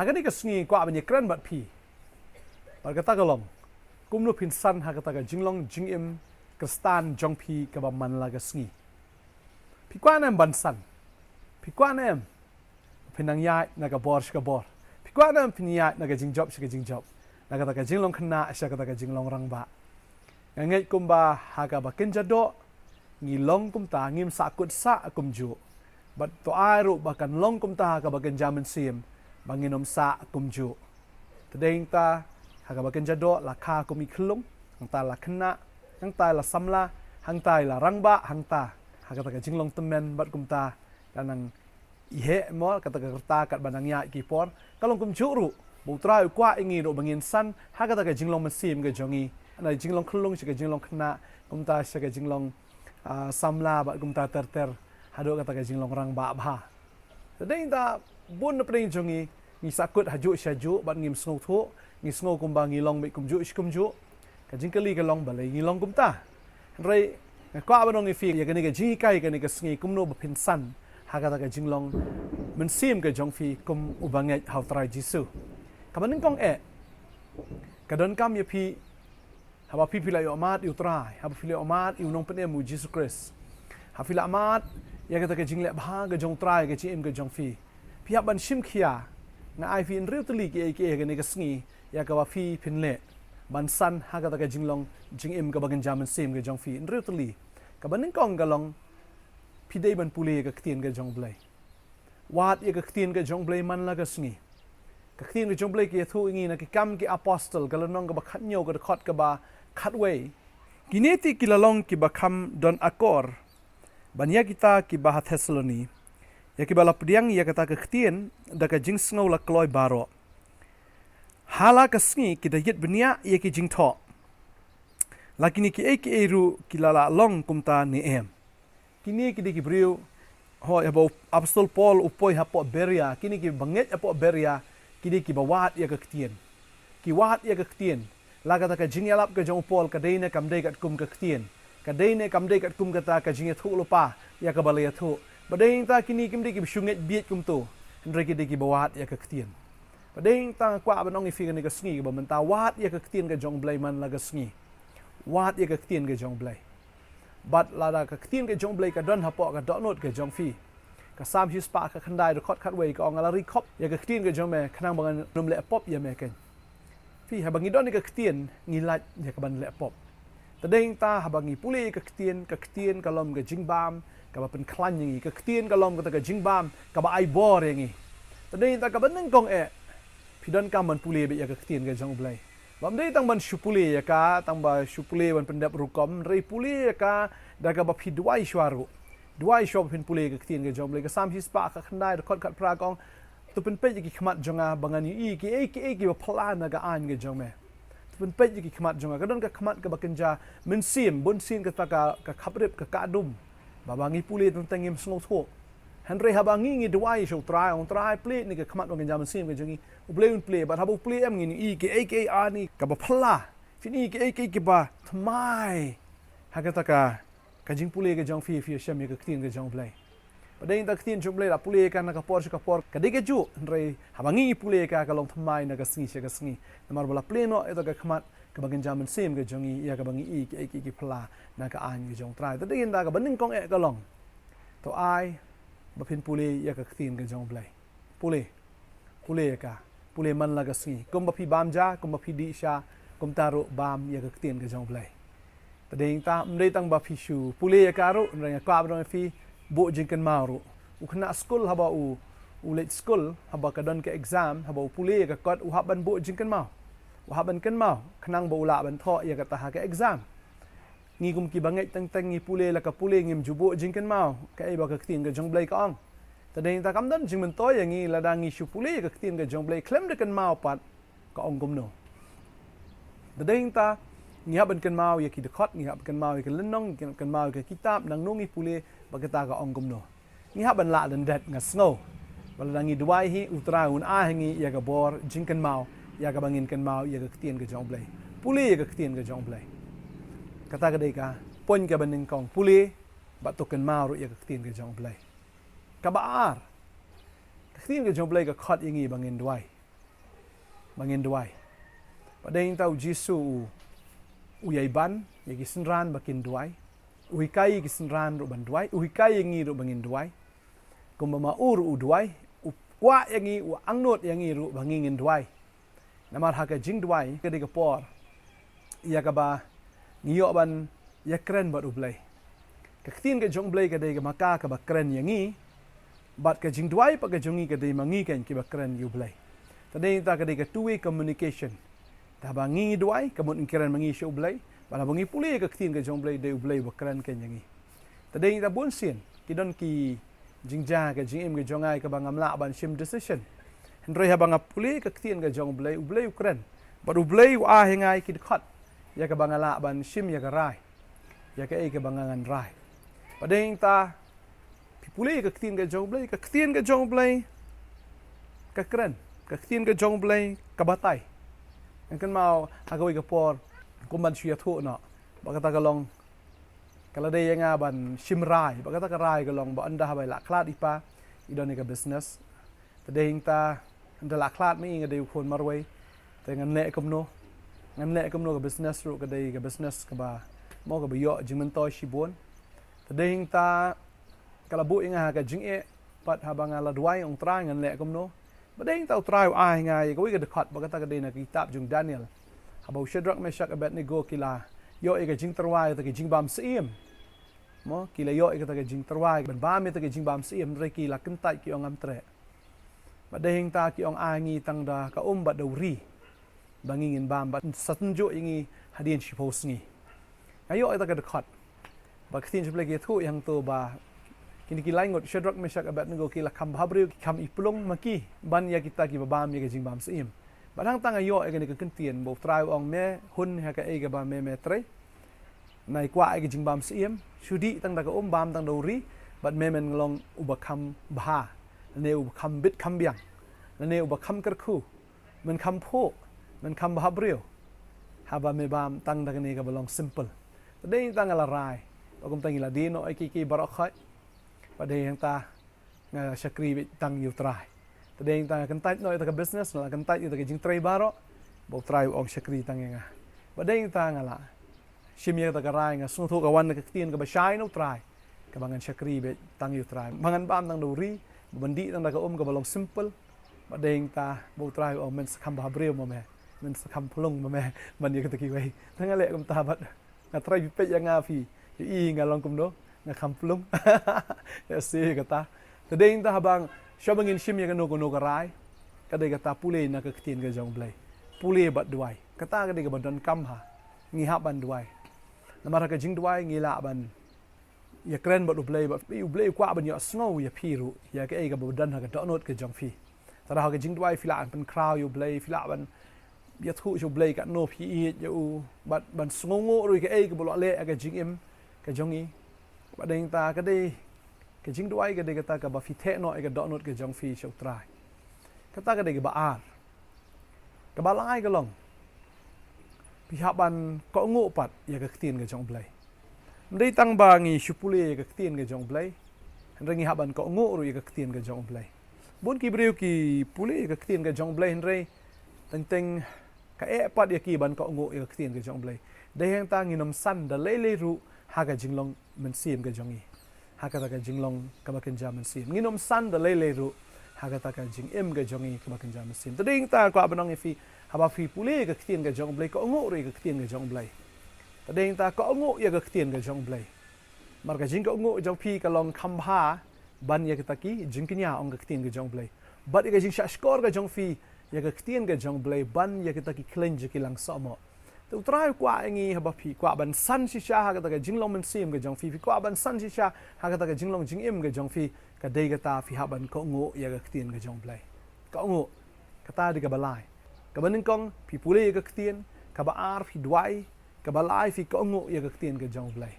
Hagani ka sngi kwa banye kran bat pi. Bar kata galong. Kumnu pinsan hagata ka jinglong jingim kristan jong pi ka ba man la ka sngi. Pi kwa nem bansan. Pi kwa nem pinang yai na ka bor shka bor. Pi kwa nem pinyai na ka jingjob shka jingjob. Na kata ka jinglong khna shka kata ka jinglong rangba. Ngai kumba haga ba kenjado ngilong kumta ngim sakut sa kumju. Bat to airu bakan long kumta ka ba kenjamen sim. Banginom sa kumju. Tadeng ta haga baken jado la kha kumi khlung hang ta la khna hang ta la samla hang ta la rangba hang ta haga ta jinglong temen bat kumta danang ihe mo kata kerta kat banang ya ki por kalong kumju ru butra kwa ingi ro bangin san haga ta jinglong mesim ge jongi na jinglong khlung se ge jinglong khna kumta se ge jinglong samla bat kumta ter hado kata jinglong rangba bha. Tadeng ta bun na pring jongi ni sakut haju syaju bat ngim snow thu ngi snow kumba ngilong mi kumju kumju ka jingkali ka long balai ngilong kumta rei ka ba nong fi ya kani ka ji kai kani ka sngi kumno ba phin san ha ka ta ka jinglong men sim ka jong fi kum ubangai how try jisu ka ban kong ka don kam ya pi ha ba pi la yo mat yu try ha ba pi la mat yu nong pen mu jisu christ ha fi la mat ya ka ta ka jingle ba ka jong try ka chi im ka jong fi pihak ban shim khia nga ai fi in riu tli ke ni ka sngi ya ka wa fi phin le ban san ha ka ta ka jinglong jingim ka bagan jaman sim ka jong fi in riu tli ka ban kong ka long pi dei ban puli ka ktien ka jong blai wat ya ka ktien ka jong blai man la ka sngi ka ktien ka jong blai ke thu ngi na ki kam ki apostle ka lonong ka ba khat nyo ka khot ka ba khat wei kineti ki lalong ki ba kham don akor ban ya kita ki ba Thessaloni ya ki bala pdiang ya kata kektien da ka jing sngo la kloi baro hala ka sngi ki da yet bnia ya ki jing tho lakini ki ek eru ki lala long kumta ni em kini ki di ki briu ho ya bo apostol paul upoi ha po beria kini ki banget apo beria kini ki bawat ya kektien ki wat ya kektien la kata ka jing yalap ka jong paul ka deine kam de kat kum kektien ka deine kam de kat kum kata ka jing thu lupa ya ka bala ya thu badeng ta kini kim de ki shunget biet kum tu ndre ki de ki bawat ya kektien badeng ta kwa banong i fi ni ka sngi ba man ta wat ya kektien ka jong blai man la ka sngi wat ya kektien ka jong blai bat la da kektien ka jong blai ka don ha po ka do not ka jong fi ka sam hi spa ka khandai ro khot khat wei ka ong la ri khop ya kektien ka jong me khnang bangan num le pop ya me ken fi ha bangi don ni ka kektien ngi lat ya ka ban le pop tadeng ta ha bangi puli ka kektien ka lom ka jingbam ka ba pen klan yang ka ktien ka lom ka ta ka jingbam ka ba ai bor yang tadei ta ka ban kong pidon ka man pule be ya ka ktien ka jong blai bam dei tang ban shupule ya ka tang ba shupule ban pendap rukom rei pule ya ka da ka ba phi duai shwaru duai shop pin pule ka ktien ka jong blai ka sam hi spa ka khandai khot khat pra kong tu pen pe ki khmat jonga bangan i ki ba plan na ka an ka jong me pen pe ki khmat jonga ka don ka khmat ka ba kenja men sim bun sin ka ta ka khaprip ka kadum babangi puli tentang ngim snow tho henry habangi ngi duai show try on try play ni ka khamat ngam jam sim ka jongi play un play but habu play am ngi i ke ani ka ba phla fini ke ki ba thmai hagata ka jing puli ka jong fi shem ka ktin ka jong play badai ta ktin jong play la puli ka na ka por ka de ke ju henry habangi puli ka long thmai na ka sngi namar bala play no eta ka khamat ka bagan jaman sim ka jongi ya ka bangi i ki phla na ka an ka jong try ta de da ka baning kong ka long to ai ba phin puli ya ka ktin ka jong blai puli ka puli man la ka sngi kum ba phi bam ja kum ba phi di sha kum taru bam ya ka ktin ka jong blai ta de ta mdei tang ba phi shu puli ya ka ru nga ka ba fi bo jing kan maru u khna school haba u late school haba ka don ka exam haba puli ka kot u haban bo jing kan mau haban kan mau khnang bo la ban tho ya ka ta ka exam ngi kum ki bangai tang ngi pule la ka pule ngim jubo jing kan mau ka ai ba ka ktin ka jong blai ka ong ta dei ta kam dan jing men to ya ngi la da ngi shu pule ka ktin ka jong blai klem de kan mau pat ka ong gum no ta dei ta ngi haban kan mau ya ki de khot ngi haban kan mau ya ka lenong kan mau ka kitab nang no ngi pule ba ka ta ka ong gum no ngi haban la dan dat nga snow wala ngi duai hi utra un a ngi ya ka bor jing kan mau ya ka bangin kan mau ya ka ktien ka jong blai puli ya ka ktien ka jong blai kata ka dei ka pon ka baning kong puli ba to kan mau ru ya ka ktien ka jong blai ka ba ar ka ktien ka jong blai ka khot ingi bangin duai bangin duai. Padeng tau Jisu uyai ban yagi senran bakin duai. Uhikai yagi senran ru ban duai. Uhikai yangi ru bangin duai. Kumbama uru duai. Kwa yangi u angnot yangi ru bangingin duai. Namar haka jing duai kadi kapor. Ia kaba ngiyok ban ya keren bat ublay. Kaktin ka jong blay kadai ka maka ka bakren yangi. Bat ka jing duai pa ka jongi kadai mangi kan ki bakren ublay. Tadai ta kadai ka two-way communication. Ta bangi duai ka mun keren mangi syo ublay. Bala bangi puli kaktin ka jong blay dai ublay bakren kan yangi. Tadai ta bonsin kidon ki jingja ka jingim ka jongai ka bangamla ban shim decision. Hendrei habang puli kaktin ka jong blay ublay ukren. Bat ublay wa hengai ki dekat. Ya ka bangala ban shim ya ka rai. Ya ka ka bangangan rai. Padeng ta pipuli kaktin ka jong blay, kaktin ka jong blay ka keren, kaktin ka jong blay ka batay. Ang kan mau hagawi ka por kumban siya thu na. Baka ta kalong kaladay nga ban shim rai, baka ta ka rai kalong ba anda habay laklat ipa idon ka business. Tadeng ta anda laklat mi nga day kon marway. Tengan le kumno. Ngan le kumno ka business ru ka day ka business ka ba mo ka bayo jingmentoy shibon. Tadeng ta kalabu nga ka jing pat habang ala duai ong try ngan le kumno. Badeng ta try nga ka wi ka dekat baka ta ka day na kitab jung Daniel. Habaw Shadrach Meshach Abednego kila yo ka jing terwai ta ka jing bam seim. Mo kila yo ka ta ka jing terwai ban bam ta ka jing bam seim re kila kentai ki ong amtre. Badeng ta ki ong angi tang da ka umbat dawri. Bangingin bam bat satunjo ingi hadien shipos ngi. Ayo ta ka dekat. Baktin sebelah gitu yang tu ba kini kilai ngot Shadrach Meshach Abednego kila kam habriu kam iplong maki ban ya kita ki babam ya jing bam seim. Badang tang ayo ka ni ka kentien bo try ong me hun ha ka ga ba me tre. Nai kwa ga jing bam seim sudi tang da ka bam tang dori bat me men nglong ubakam bha ne ubakam bit kambiang ne ubakam kerku men kam pho men kam habriu haba me bam tang da ni ka belong simple. Tadeng tang ala rai. Bagum tangi ladino ay kiki barokhay. Padeng yang ta nga syakri tang yu try. Tadeng tang kentait no ita ka business na kentait ita ka jing try baro. Bo try og syakri tang nga. Padeng ta nga la. Shimya ta ka rai nga sungtho ka wan ka ktin ka ba shy no try. Ka bangan syakri be tang yu try. Bangan bam tang dori, bandi tang da ka ka balong simple. Padeng ta bo try og men sakam ba breu mo me. Men sakam pulong mo me. Man ya ka kiway. Tang le kum tabat. Nga try pe yang ngafi. I ngalong kumno nga kamplong ya si kata tadeng ta habang siya bangin shim ya kano ka rai kadai kata pulay na kaktin ka jong blay pulay bat duai kata kadai ka bandan kamha ngihap ban duai namara ka jing duai ngila ban ya kren bat ublay bat ublay kwa ban ya snow ya piru ya ka ka bandan ha ka donot ka jong fi tara ka jing duai fila ban crow ublay fila ban ya thu ublay ka no pi ya u bat ban sngongo ru ka ka bolo le ka jing im ka jongi badeng ta ka dei ka jing duai ka dei ka ta ka ba fi the no ka donot ka jong fi shau trai ka ta ka dei ka ba ar ka ba lai ka long pi haban ko ngo pat ya ka tin ka jong blai ndei tang ba ngi shupule ka tin ka jong blai ngi haban ko ngo ru ya ka tin ka jong blai bon ki breu ki pule ka tin ka jong blai ndrei teng teng ka pat ya ki ban ko ngo ya ka tin ka jong blai dei hang ta ngi nom san da le le ru haga jinglong mensim ka jongi haga ta ka jinglong ka bakin jam mensim nginom san da lele ru haga ta ka jing em ka jongi ka bakin jam mensim tading ta ko abanong ifi haba fi pule ka ktin ka jong blai ko ngo ri ka ktin ka jong blai tading ta ko ngo ya ka ktin ka jong blai mar ka jing ko ngo jong pi ka long khambha ban ya ka ki jing kinya ong ka ktin ka jong blai bat ka jing sha skor ka jong fi ya ka ktin ka jong blai ban ya ka ki cleanse ki lang somo tu try kwa ngi haba phi kwa ban san si sha ha ka jinglong men sim ga jong fi kwa ban san si sha ha ka jinglong jing im ga jong fi ka dei ga ta fi ha ban ko ngo ya ga ktin ga jong blai ko ngo ka ta di ga balai ka ban kong phi pule ga ktin ka ba ar fi duai ka balai fi ko ngo ya ga ktin ga jong blai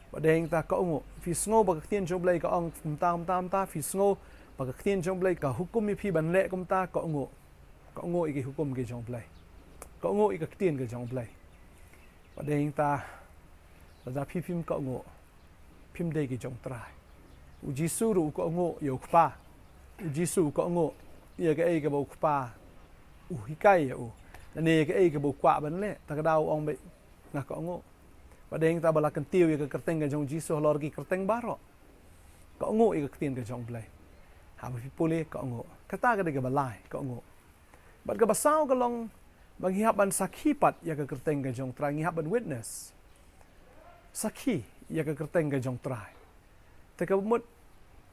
ba deng ta ko ngo fi sngo ba ga ktin jong blai ka ong tam ta fi sngo ba ga ktin jong blai ka hukum mi phi ban le kum ta ko ngo i ki hukum ga jong blai ko ngo i ka ktin ka jong blai padeng ta da phim ko ngo phim dei ki jong trai u jisu ru ko ngo yo kpa u jisu ko ngo ye ka ei ka bo kpa hikai ya nani ke bu kwa ban le ta dau ong be ngak ko ngo padeng ta bala kan tiu ke kerteng ke jong jisu lor ki kerteng baro ko ngo ke tin ke jong blai ha bi pule ko ngo kata ke balai ko ngo bat ke basau ke long bang hiap ban sakhi pat ya ke kerteng ke jong trai hiap ban witness sakhi ya ke kerteng ke jong trai te ke mut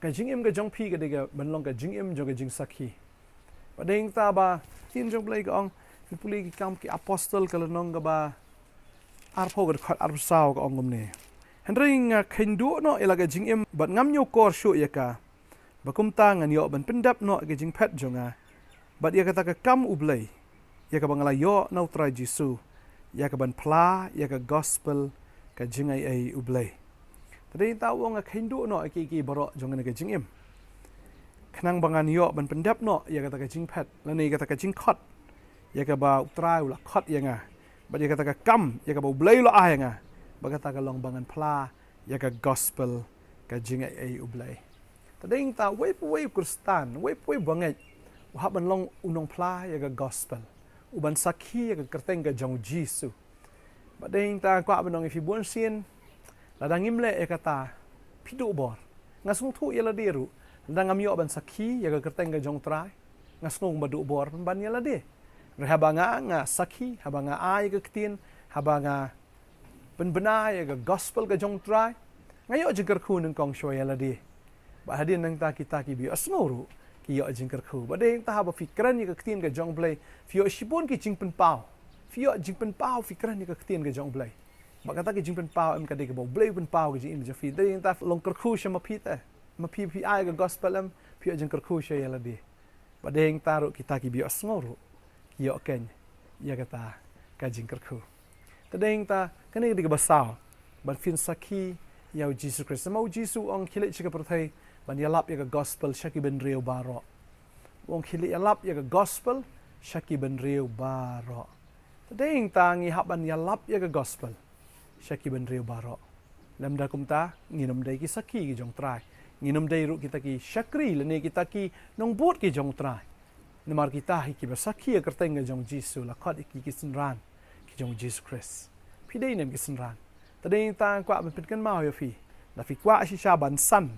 ke jing im ke jong pi ke ban long ke jing im jong ke jing sakhi padeng ta ba tin jong blai ko ong puli ki kam ki apostol ke nong ke ba arpo ke khat arsau ke ong ne hendring khindu no ila ke jing im bat ngam nyu kor shu ya ka bakum tangan yo ban pendap no ke jing pet jonga bat ya kata ke kam ublai ya ka bangala yo no try jisu ya ka ban pla ya ka gospel ka jing ai ublai tadi ta wong a khindu no ki baro jonga ne ke jing im khnang bangan yo ban pendap no ya kata ke jing pet la ni kata ke jing khot ya ka ba utrai la khot ya nga ba ya kata ke kam ya ka ba ublai lo a ya nga ba kata ke long bangan pla ya ka gospel ka jing ai ublai tadi ta we kristan we bangai wa ban long unong pla ya ka gospel uban sakhi ya ka kerteng ka jong jisu ba ding ta kwa ban long if bon sin la dangim le ya kata pidu bor ngasung thu ya la deru dangam yo ban sakhi ya ka kerteng ka jong trai ngasung ba du bor ban ya la de rehabanga nga sakhi habanga ai ka ktin habanga benbena ya ka gospel ka jong trai ngayo jingkar khu nang kong shoy ya la de ba hadin nang ta kita ki bi asnoru ki yo jingkar khu ba ding ta ba fikran ni ka ktin ka jong blai fio shibon ki jingpen pau fio jingpen pau fikran ni ka ktin ka jong blai ba kata ki jingpen pau em ka de ka bo blai pen pau ki jing fi ding ta long kar khu shama pita ma pi ai ka gospel em fio jingkar khu shoy ya la de ba ding ta ro kita ki bi asnoru ki yo ken ya kata ka jingkar khu ta ding ta kani de ka basao ban fin sakhi yau Jesus Christ mau Jesus ong khilit chika perthai ban yalap ya ka gospel shaki ben reu baro ong khilit yalap ya ka gospel shaki ben reu baro tadeng tangi hab ban yalap ya ka gospel shaki ben reu baro lam da kumta nginom dai ki sakhi ki jong trai nginom dai ru kita ki shakri lene kita ki nong bot ki jong trai namar kita hi ki ba sakhi ya kerteng ga jong Jesus la khat ki sinran ki jong Jesus Christ pidei nem ki sinran tadeng tang kwa ben kan mau yo fi la fi kwa shi sha ban san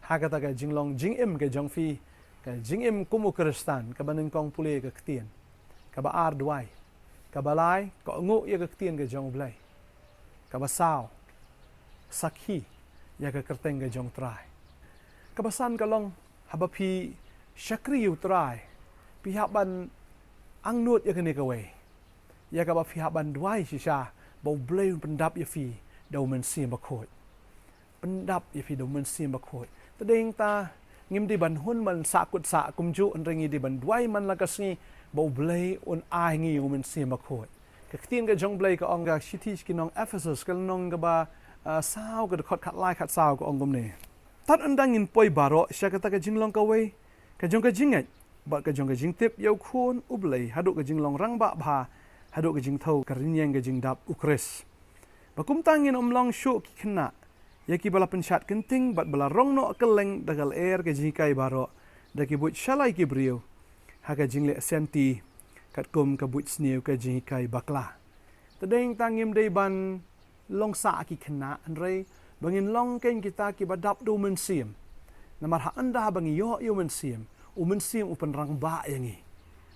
ha ka ta ka jinglong jing im ke jong fi ka jing im kumu kristan ka banin kong pule ka ktien ka ba ar duai ka balai ka ngu ya ka ktien ka jong blai ka ba sao sakhi ya ka kerteng ka jong trai ka ba san ka long ha ba phi shakri yu trai pi ha ban ang nuot ya ka ne ka we ya ka ba phi ha ban duai shi sha bau blai pendap ya fi dau men sim ba khoi pendap ya fi dau men sim ba khoi tadeng ta ngim di ban hun man sa kut sa kumju an ringi di ban duai man la ka si bau blai un ai ngi men sim ba khoi ka ktin ga jong blai ka ong ga city ki nong Ephesus ka nong ga ba sao ga khot khat lai khat sao ka ong gum ne tat an dang in poi baro sha ka ta ka jinglong ka we ka jong ka jingai ba ka jong ka jing tip yau khun ublai hadu ka jinglong rang ba bha hadu ka jing thau ka rinyang ka jing dap ukres bakum tangin long shu ki khna yaki bala pensat kenting bat bala rong no keleng dagal air ke jikai baro daki but shalai ki brio haga jingle senti kat kum ka but snew ka jikai bakla tadeng tangim dei ban long sa ki khna anrei bangin long ken kita ki badap do men sim namar ha anda bangi yo men sim upen rang ba yangi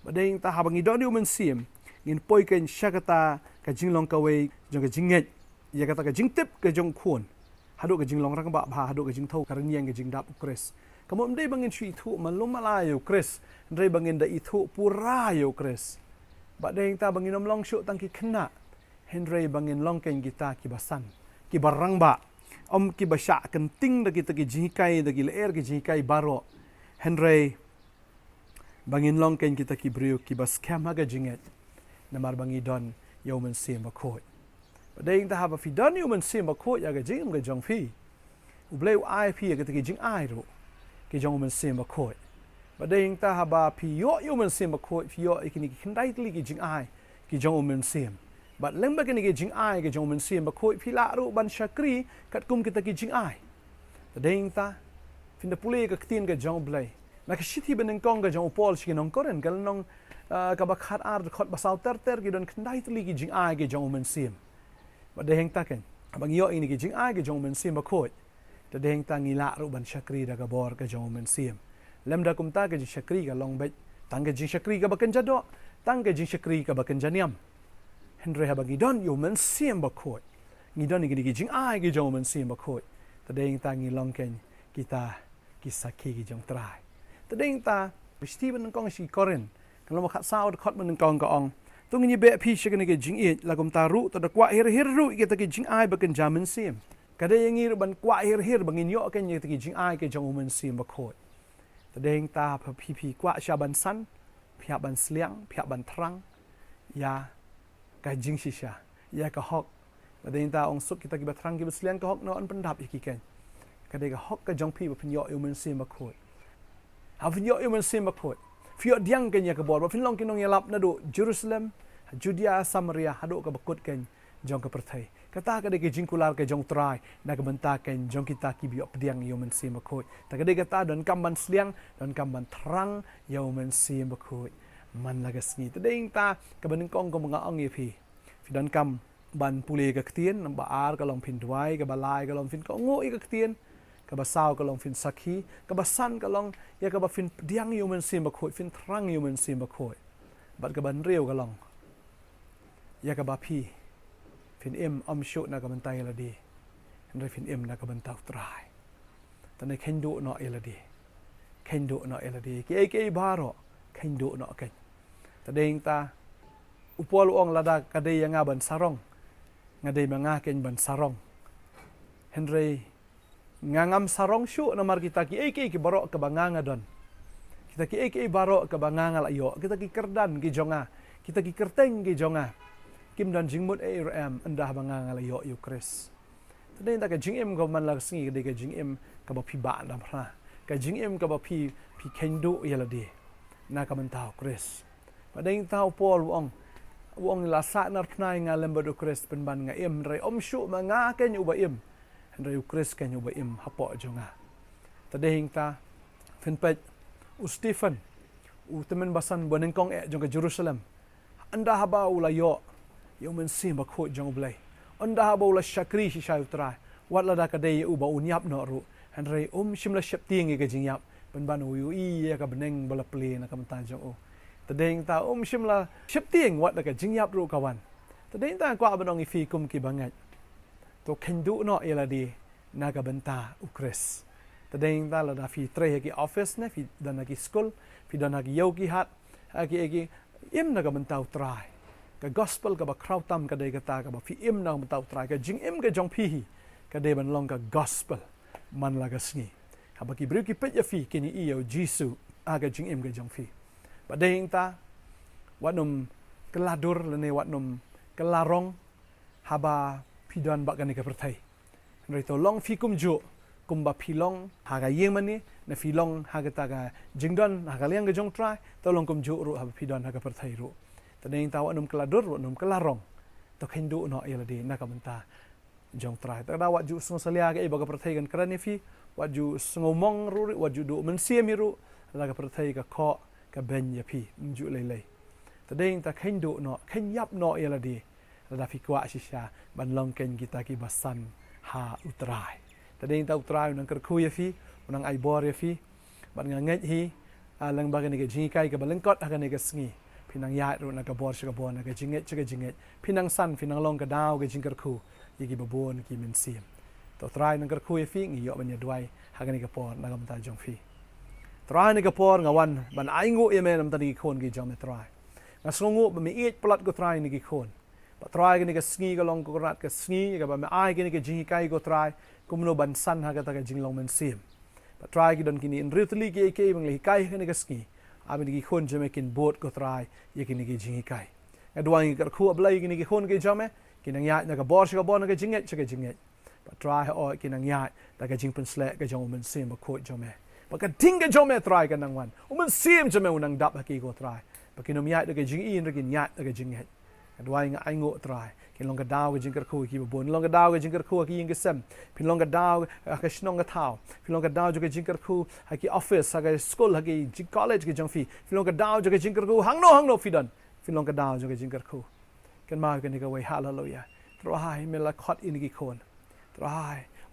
badeng ta ha bangi do men sim ngin poi ken shakata ka jinglong ka we jong ka jinget ya kata ka jingtip ka jong khun hadu ka jinglong rang ba bha hadu ka jing thau karan yang ka jing dap ukres kamom dei bangin shui thu malum malayo kres ndrei bangin da ithu pura yo kres ba deng ta bangin long shu tang ki khna hendrei bangin long ken kita ki basan ki barang ba om ki basha kan ting da kita ki jikai da ki leer ki jikai baro hendrei bangin long ken kita ki brio ki bas khama ga jinget namar bangi don yo men sim ba khoi deng ta ha ba fi don yo men sim ba khoi ya ga jing ga jong fi u bleu ai phi ga ta ki jing ai ro ki jong men sim ba khoi ba deng ta ha ba phi yo men sim ba khoi fi yo ikini ki khandai tli ki jing ai ki jong men sim ba leng ba ki jing ai ki jong men sim ba khoi phi la ro ban shakri kat kum kita ki jing ai deng ta fin da pule ga ktin ga jong blai nakashiti benengkong ka jong upol shi nong koren kal nong kabakhat ar khot basaw ter ki don kndai tli ki jing ai ki jong men sim ba de heng taken abang yo ini ki jing ai ki jong men sim ba khot ta de heng ta ngila ru ban shakri da ka bor ka jong men sim lem da kum ta ka jing shakri ka long bet tang ka jing shakri ka bakan jado tang ka jing shakri ka bakan janiam henre ha bagi don yo men sim ba khot ngi don ni ki jing ai ki jong men sim ba khot ta de heng ta ngi long ken kita kisaki ki jong trai ta de heng ta Stephen kong si koren kalau makat saud khot men kong ka ong tung ni be pi shikene ke jing it la gom taru to da kwa hir ru ke ta ke jing ai ba kan jamin sim kada yangi ban kwa hir bangin yo ken ye ta ke jing ai ke jong men sim ba khot ta deng ta pa pi kwa sha ban san phya ban sliang phya ban thrang ya ka jing shisha ya ka hok ta deng ta ong suk kita ki ba thrang ki ba sliang ka hok no an pandap ki ken kada ka hok ka jong pi ba pin yo men sim ba khot ha pin yo men sim ba khot Fio diang kenya ke bor, fin long kinong yalap na do Jerusalem, Judea, Samaria, hado ka bakut ken jong ka perthai. Kata ka de ke jingkular ke jong trai, na ka benta ken jong kita ki biok pediang yo men sim bakut. Ta ka de kata don kamban sliang, don kamban terang yo men sim bakut. Man lagas ni. Ta ding ta ka benengkong ko mga ong yepi. Fi don kam ban pule ka ktien, nang baar ka long fin duai, ka balai ka long fin ko ngo i ka ktien. Kabasaw ka long fin sakhi, kabasan ka long ya kaba fin diang human sim bakhoi fin thrang human sim bakhoi bat ka ban reu ka long ya kaba pi fin im shu na ka ban tai la di andre fin im na ka ban tau trai tane khendu no eladi khendu no eladi ke baro khendu no ken ta ding ta upol ong lada ka de nga ban sarong nga de nga ken ban sarong henry ngangam sarong syu namar kita ki barok ke banganga don kita ki barok ke banganga layo kita ki kerdan ki jonga kita ki kerteng ki jonga kim dan jingmut ram endah banganga layo yu kris tadai ta ka jingim ko man lag singi de ka jingim ka ba pi ba dam ra ka jingim ka ba pi kendo yalade na ka mentau kris padai tau pol wong la sa nar pnai nga lemba do kris pen ban nga im rai syu manga ken uba im Andrei Chris kan yo ba im hapo jonga tadehing ta finpet Stephen temen basan bonengkong jong ke Jerusalem anda haba ulayo yo men sim ba kho jong blai anda haba ula shakri shi shai utrai wat la da ka de u ba unyap no ru Andrei shimla shep ting ke jingyap ben ban u ya ka beneng bala ple na kam ta jong tadehing ta shimla shep ting wat da ka jingyap ru kawan tadehing ta kwa banong ifi kum ki bangat to kendu no eladi naga benta ukres tadeng dala da fi tre ki office ne fi dana ki school fi dana ki yogi hat agi im naga benta utrai ka gospel ka ba krautam ka de kata ka ba fi im naga benta utrai ka jing im ka jong pi ka de ban long ka gospel man laga sngi ka ba ki bru ki pet ya fi kini iyo jisu aga jing im ka jong fi ba deng ta wanum keladur lene wanum kelarong haba pidon bak kan ke perthai nri to long fi kum jo kum ba philong ha ga yeng mani na philong ha ga ta ga jingdon ha ga liang ga jong trai to long kum jo ru ha pidon ha ga perthai ru ta deng ta wanum keladur wanum kelarong to khendu no eladi na ka menta jong trai ta da wat ju sung salia ga e ba ga perthai kan kran fi wat ju sngomong ru wat ju do men siam ru la ga perthai ka kho ka ben ya pi ju lei lei ta deng ta khendu no khenyap no eladi da fi kwa shisha ban long ken kita ki basan ha utrai tadeng ta utrai nang ker khu fi nang ai bor fi ban nga ngai hi lang ba ga ni ga jing kai ga balengkot ha ga ni ga sngi pinang ya ru na ga bor shi ga bon na ga jinget chi ga jinget pinang san pinang long ga daw ga jing ker khu yi gi babon ki min sim to trai nang ker khu fi ngi yo ban ya dwai ha ga ni ga por na ga ta jong fi trai ni ga por nga wan ban ai ngu ye me nam ta ni khon gi jom trai nga songu ba mi it plat go trai ni gi khon ba try gani ka sngi ka long ko rat ka sngi ka ba ai gani ka jing kai go try kumno ban san ha ka ta ka jing long men sim ba try ki don kini in ritli ki ke bang li kai gani ka sngi abi ki khon jame kin bot go try ye kini ki jing kai adwang ka khu ablai gani ki khon ke jame kinang ya na ka bor ka bon ka jinget ka jinget ba try o kinang ya ta ka jing pen slek ka jong men sim ba kho jame ba ka ding ka jome try ka nang wan men sim jame unang dap ha ki go try ba kinom ya ka jing in ka kin ya ka jinget dua yang aingo try kin long gadao ke jingkar khu ki bon long gadao ke jingkar khu ki ying ke sem pin long gadao ke snong ga thao pin long gadao jo ke jingkar khu ha ki office ha ke school ha ki college ke jong fi pin long gadao jo ke jingkar khu hang no fi don pin long gadao jo ke jingkar khu kan ma ke ni ka wei hallelujah try me la khot in ki khon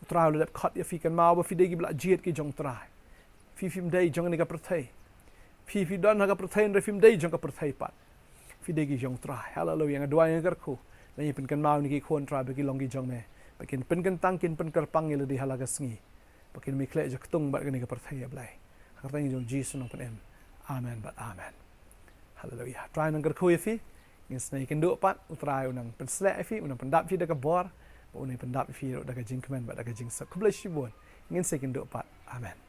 try le khot ya fi kan ma ba fi de ki bla jiet ki jong try fi phim dei jong ni ka prathai fi don ha ka prathai re phim dei jong ka prathai pat fi de ki jong try hallelujah nga dua yang kar khu lai pen kan mau ni ki khon try ba ki long ki jong me ba kin pen kan tang kin pen kar pang le di halaga sngi ba kin mi khle jak tung ba ni ka prathai ya blai ha tang jong jesus no pen em amen but amen hallelujah try nang kar khu ya fi ngin snai kin do pat utrai unang pen slek fi unang pen dap fi da ka bor ba unai pen dap fi da ka jing kmen ba da ka jing sa kublai shi bon ngin sai kin do pat amen